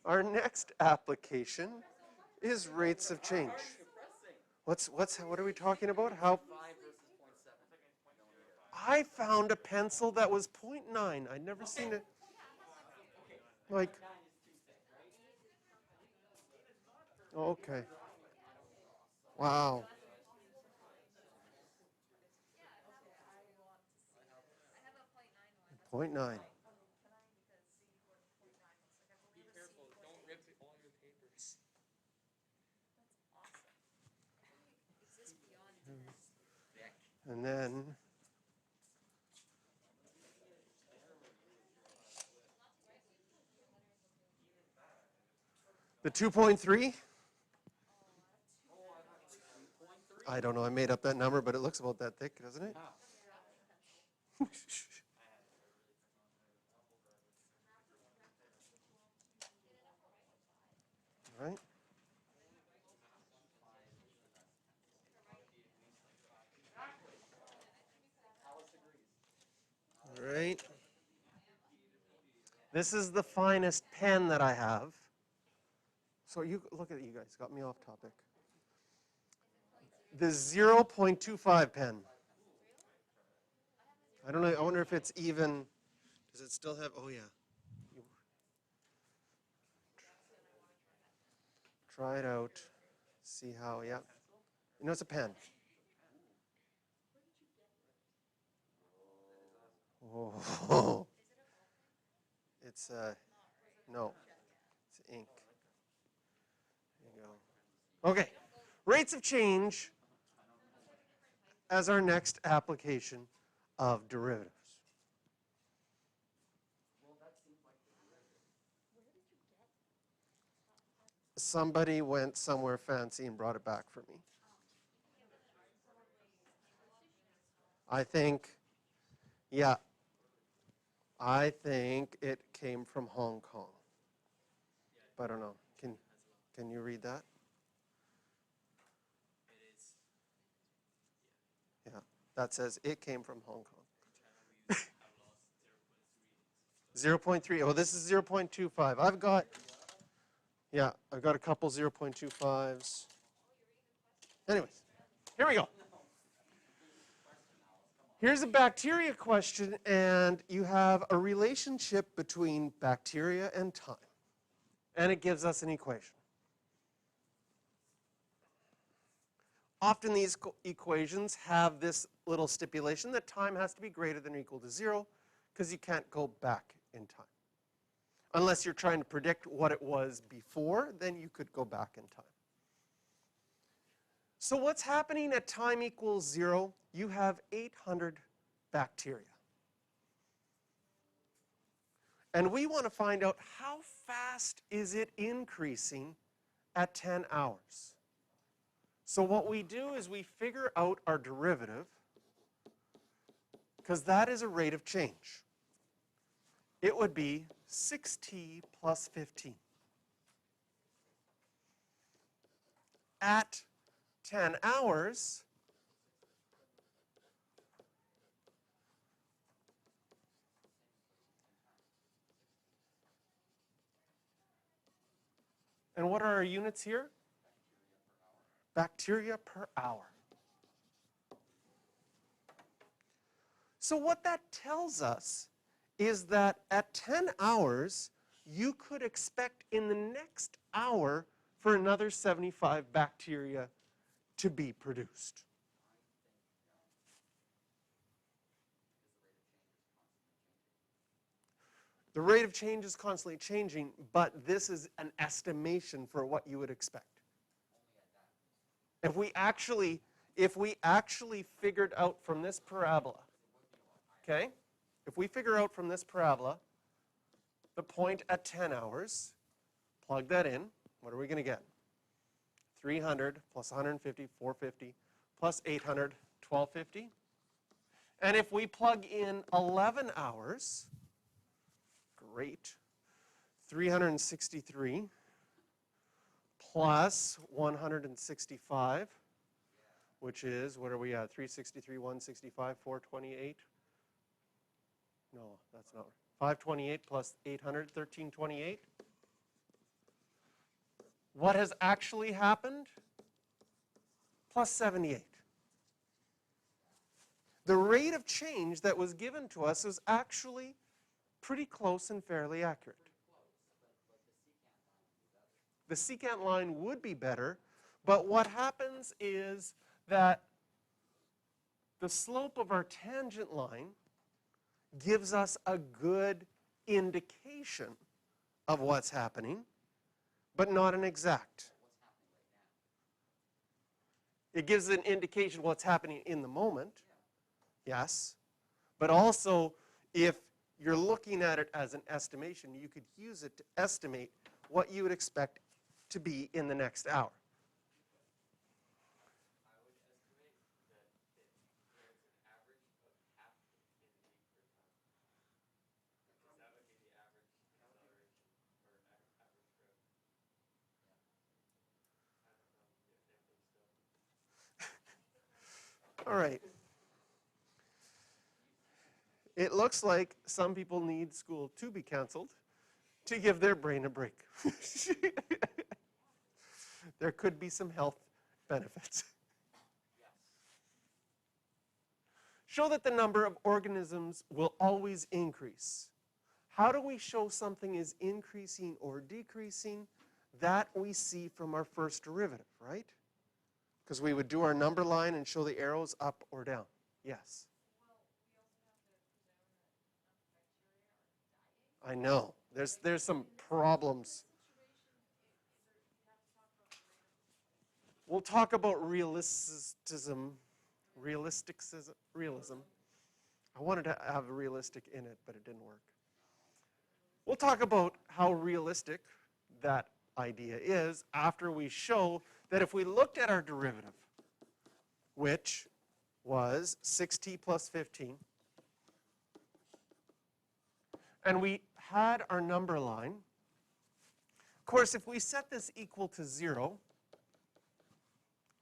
Our next application is rates of change. What are we talking about? How I found a pencil that was 0.9. I'd never seen it. Like, okay. Wow. 0.9. And then the 2.3. I don't know. I made up that number, but it looks about that thick, doesn't it? Right? All right. This is the finest pen that I have. So you look at you guys, got me off topic. The 0.25 pen. I don't know. I wonder if it's even. Does it still have? Oh yeah. Try it out. See how. Yeah. You know, it's a pen. Oh. It's no. It's ink. There you go. Okay. Rates of change as our next application of derivatives. Somebody went somewhere fancy and brought it back for me. I think, yeah, I think it came from Hong Kong. But I don't know. Can you read that? Yeah, that says it came from Hong Kong. 0.3. Oh, this is 0.25. I've got a couple 0.25s. Anyways, here we go. Here's a bacteria question, and you have a relationship between bacteria and time. And it gives us an equation. Often these equations have this little stipulation that time has to be greater than or equal to 0 because you can't go back in time. Unless you're trying to predict what it was before, then you could go back in time. So what's happening at time equals 0? You have 800 bacteria. And we want to find out how fast is it increasing at 10 hours. So what we do is we figure out our derivative, because that is a rate of change. It would be 6t plus 15. At 10 hours, and what are our units here? Bacteria per hour. So what that tells us is that at 10 hours, you could expect in the next hour for another 75 bacteria to be produced. The rate of change is constantly changing, but this is an estimation for what you would expect. If we actually figured out from this parabola, okay? If we figure out from this parabola the point at 10 hours, plug that in, what are we going to get? 300 plus 150, 450, plus 800, 1250. And if we plug in 11 hours, great, 363 plus 165, which is, what are we at, 363, 165, 428? No, that's not right. 528 plus 800, 1328. What has actually happened? Plus 78. The rate of change that was given to us is actually pretty close and fairly accurate. The secant line would be better, but what happens is that the slope of our tangent line gives us a good indication of what's happening, but not an exact. It gives an indication of what's happening in the moment, yes, but also if you're looking at it as an estimation, you could use it to estimate what you would expect to be in the next hour. All right. It looks like some people need school to be canceled to give their brain a break. There could be some health benefits. Show that the number of organisms will always increase. How do we show something is increasing or decreasing? That we see from our first derivative, right? Because we would do our number line and show the arrows up or down. Yes? I know. There's some problems. We'll talk about realism. Realism. I wanted to have realistic in it, but it didn't work. We'll talk about how realistic that idea is after we show that if we looked at our derivative, which was 6t plus 15, and we had our number line, of course, if we set this equal to 0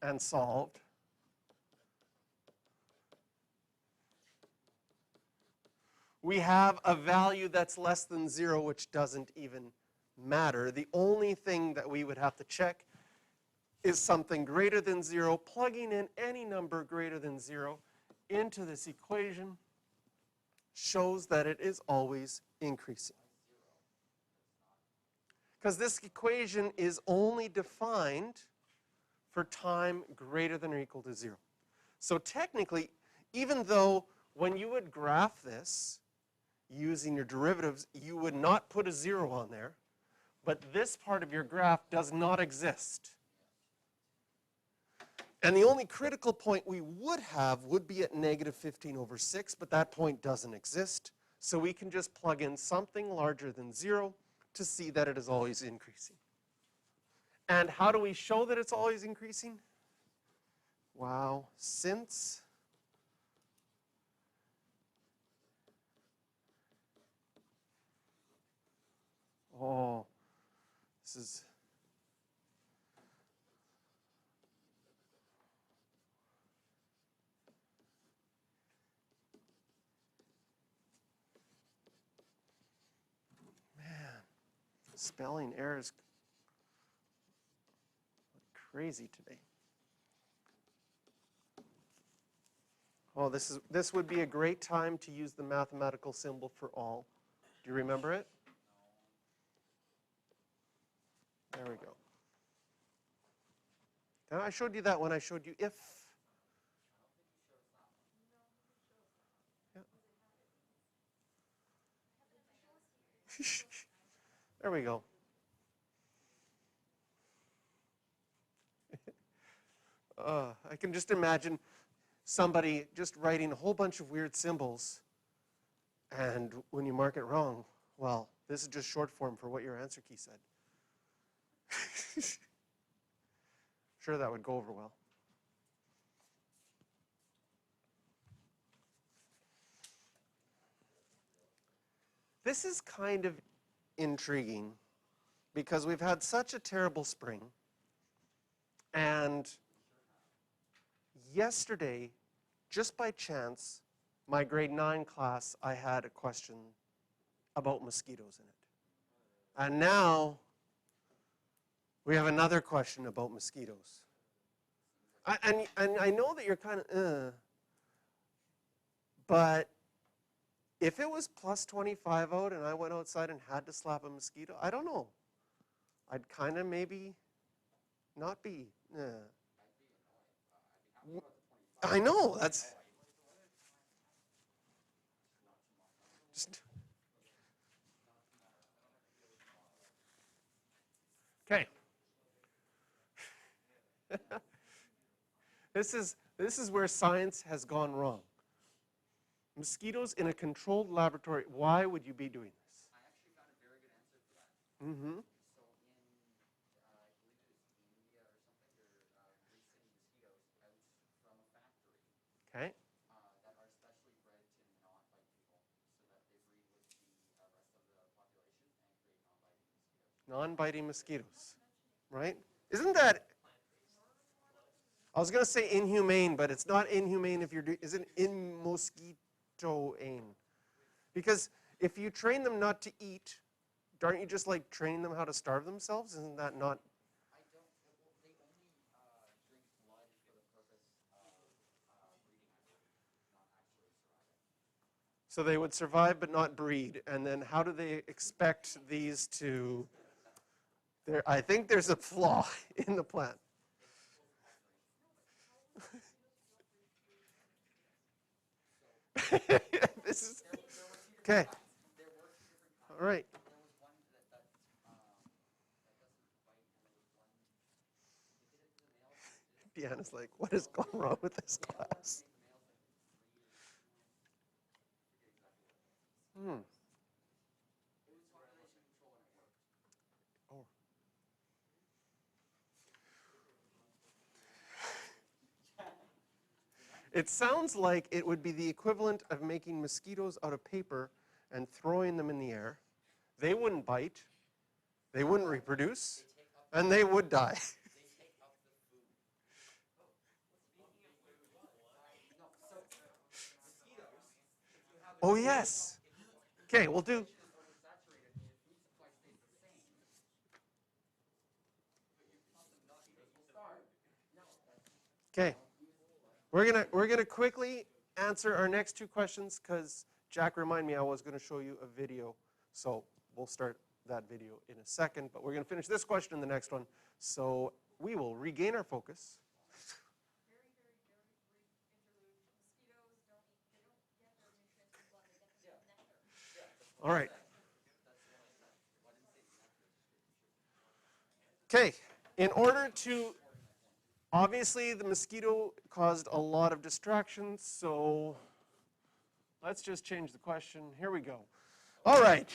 and solved, we have a value that's less than 0, which doesn't even matter. The only thing that we would have to check is something greater than 0, plugging in any number greater than 0 into this equation shows that it is always increasing. Because this equation is only defined for time greater than or equal to 0. So technically, even though when you would graph this using your derivatives, you would not put a 0 on there, but this part of your graph does not exist. And the only critical point we would have would be at negative 15 over 6, but that point doesn't exist. So we can just plug in something larger than 0 to see that it is always increasing. And how do we show that it's always increasing? Wow, since this is spelling errors crazy today. Oh, this would be a great time to use the mathematical symbol for all. Do you remember it? There we go. Now I showed you that when I showed you if. Yeah. There we go. I can just imagine somebody just writing a whole bunch of weird symbols, and when you mark it wrong, well, this is just short form for what your answer key said. Sure, that would go over well. This is kind of intriguing because we've had such a terrible spring, and yesterday, just by chance, my grade 9 class, I had a question about mosquitoes in it. And now We have another question about mosquitoes. And I know that you're kind of, but if it was plus 25 out and I went outside and had to slap a mosquito, I don't know. I'd kind of maybe not be. I know, that's just. Okay. This is where science has gone wrong. Mosquitoes in a controlled laboratory. Why would you be doing this? I actually found a very good answer for that. Mm-hmm. So in, I believe it was India or something, they're releasing mosquitoes out from a factory Okay. that are specially bred to not bite people, so that they breed with the rest of the population and create non-biting mosquitoes. Non-biting mosquitoes, right? Isn't that? I was going to say inhumane, but it's not inhumane if you're doing. Is it in mosquitoane? Because if you train them not to eat, aren't you just like training them how to starve themselves? Isn't that not? I don't. Well, they only drink blood for the purpose of breeding, I believe, not actually surviving. So they would survive but not breed, and then how do they expect these to? I think there's a flaw in the plan. This is okay. All right. There was one that doesn't bite, and there was one. They did it to the males. Deanna's like, what has gone wrong with this class? Hmm. It was population control and it worked. Oh. It sounds like it would be the equivalent of making mosquitoes out of paper and throwing them in the air. They wouldn't bite, they wouldn't reproduce, and they would die. They take up the food. No, so mosquitoes, if you have Oh, yes. Okay, we'll do. oversaturated, the food supply stays the same. Mosquitoes will starve. No, Okay. We're gonna quickly answer our next two questions because Jack reminded me I was going to show you a video. So we'll start that video in a second, but we're going to finish this question and the next one. So we will regain our focus. Very, very, very brief interlude. Mosquitoes don't eat, they don't get their nutrients from blood, they get them from nectar. All right. Okay, in order to, obviously the mosquito caused a lot of distractions, so let's just change the question. Here we go. All right.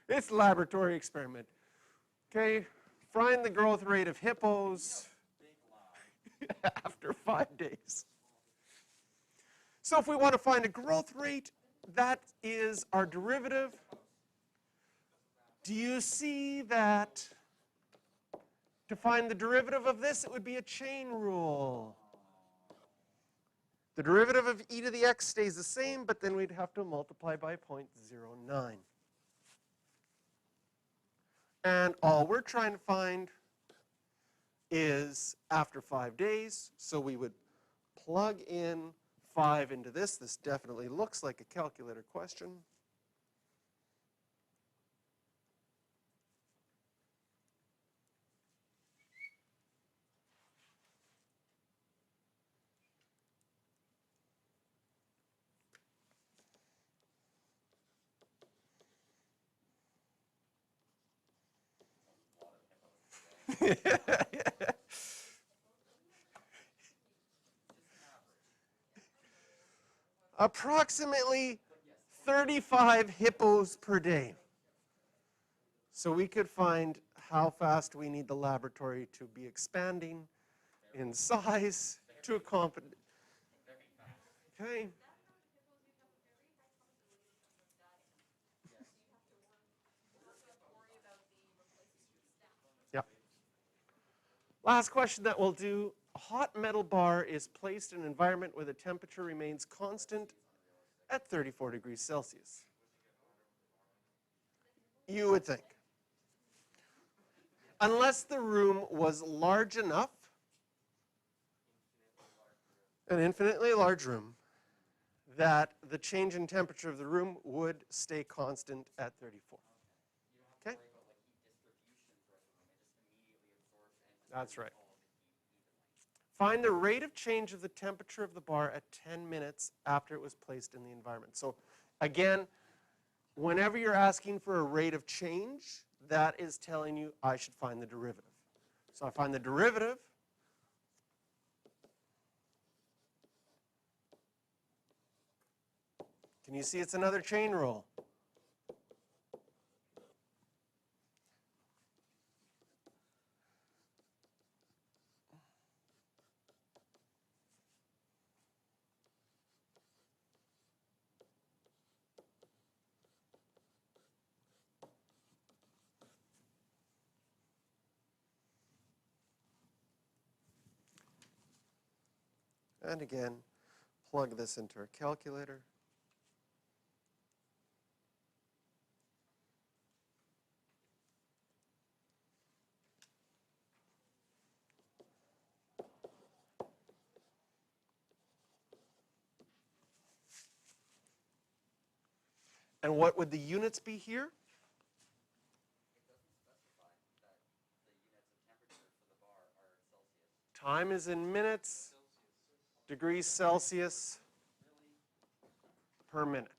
It's a laboratory experiment. Okay, find the growth rate of hippos after 5 days. So if we want to find a growth rate, that is our derivative. Do you see that to find the derivative of this, it would be a chain rule. The derivative of e to the x stays the same, but then we'd have to multiply by 0.09. And all we're trying to find is after 5 days, so we would plug in 5 into this. This definitely looks like a calculator question. Approximately 35 hippos per day. So we could find how fast we need the laboratory to be expanding in size to accommodate. Okay. Yeah. Last question that we'll do. A hot metal bar is placed in an environment where the temperature remains constant at 34 degrees Celsius. You would think. unless the room was large enough, an infinitely large room, that the change in temperature of the room would stay constant at 34. You don't have to Okay? worry about like heat distribution throughout the room. It just immediately absorbs and That's right. all of the heat evenly. Find the rate of change of the temperature of the bar at 10 minutes after it was placed in the environment. So again, whenever you're asking for a rate of change, that is telling you I should find the derivative. So I find the derivative. Can you see it's another chain rule? And again, plug this into our calculator. And what would the units be here? It doesn't specify that the units of temperature for the bar are Celsius. Time is in minutes, degrees Celsius per minute.